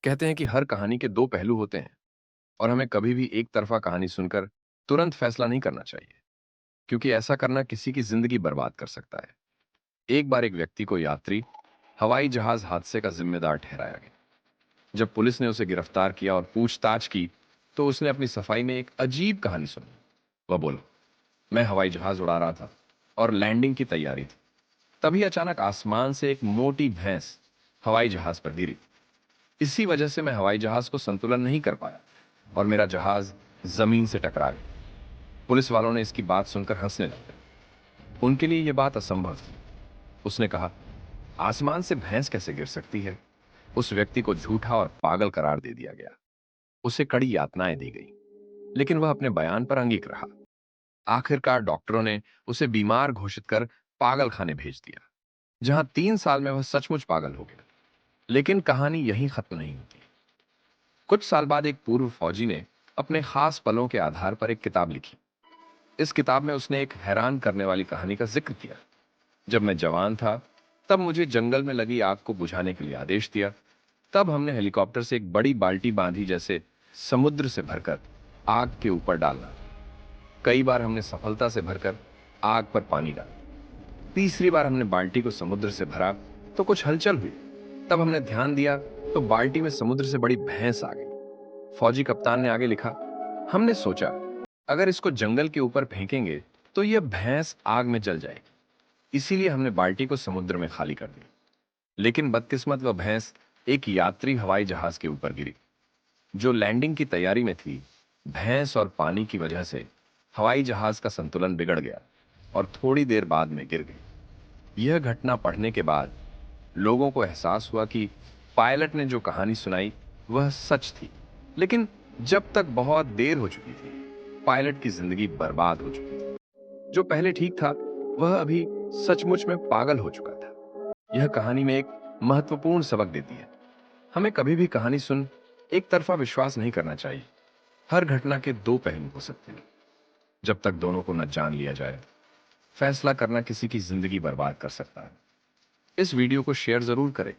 कहते हैं कि हर कहानी के दो पहलू होते हैं और हमें कभी भी एक तरफा कहानी सुनकर तुरंत फैसला नहीं करना चाहिए, क्योंकि ऐसा करना किसी की जिंदगी बर्बाद कर सकता है। एक बार एक व्यक्ति को यात्री हवाई जहाज हादसे का जिम्मेदार ठहराया गया। जब पुलिस ने उसे गिरफ्तार किया और पूछताछ की, तो उसने अपनी सफाई में एक अजीब कहानी सुनी। वह बोला, मैं हवाई जहाज उड़ा रहा था और लैंडिंग की तैयारी थी। तभी अचानक आसमान से एक मोटी भैंस हवाई जहाज पर गिरी। इसी वजह से मैं हवाई जहाज को संतुलन नहीं कर पाया और मेरा जहाज जमीन से टकरा गया। पुलिस वालों ने इसकी बात सुनकर हंसने लगे। उनके लिए यह बात असंभव थी। उसने कहा, आसमान से भैंस कैसे गिर सकती है? उस व्यक्ति को झूठा और पागल करार दे दिया गया। उसे कड़ी यातनाएं दी गई, लेकिन वह अपने बयान पर अंगिक रहा। आखिरकार डॉक्टरों ने उसे बीमार घोषित कर पागल खाने भेज दिया, जहां 3 साल में वह सचमुच पागल हो गया। लेकिन कहानी यहीं खत्म नहीं होती। कुछ साल बाद एक पूर्व फौजी ने अपने खास पलों के आधार पर एक किताब लिखी। इस किताब में उसने एक हैरान करने वाली कहानी का जिक्र किया। जब मैं जवान था, तब मुझे जंगल में लगी आग को बुझाने के लिए आदेश दिया। तब हमने हेलीकॉप्टर से एक बड़ी बाल्टी बांधी, जैसे समुद्र से भरकर आग के ऊपर डालना। कई बार हमने सफलता से भरकर आग पर पानी डाला। तीसरी बार हमने बाल्टी को समुद्र से भरा तो कुछ हलचल हुई। तब हमने ध्यान दिया तो बाल्टी में समुद्र से बड़ी भैंस आ गई। फौजी कप्तान ने आगे लिखा, हमने सोचा अगर इसको जंगल के ऊपर फेंकेंगे तो यह भैंस आग में जल जाएगी। इसीलिए हमने बाल्टी को समुद्र में खाली कर दी। लेकिन बदकिस्मत वह भैंस एक यात्री हवाई जहाज के ऊपर गिरी, जो लैंडिंग की तैयारी में थी। भैंस और पानी की वजह से हवाई जहाज का संतुलन बिगड़ गया और थोड़ी देर बाद में गिर गई। यह घटना पढ़ने के बाद लोगों को एहसास हुआ कि पायलट ने जो कहानी सुनाई वह सच थी। लेकिन जब तक बहुत देर हो चुकी थी, पायलट की जिंदगी बर्बाद हो चुकी थी। जो पहले ठीक था, वह अभी सचमुच में पागल हो चुका था। यह कहानी में एक महत्वपूर्ण सबक देती है। हमें कभी भी कहानी सुन एक तरफा विश्वास नहीं करना चाहिए। हर घटना के दो पहलू हो सकते हैं। जब तक दोनों को न जान लिया जाए, फैसला करना किसी की जिंदगी बर्बाद कर सकता है। इस वीडियो को शेयर जरूर करें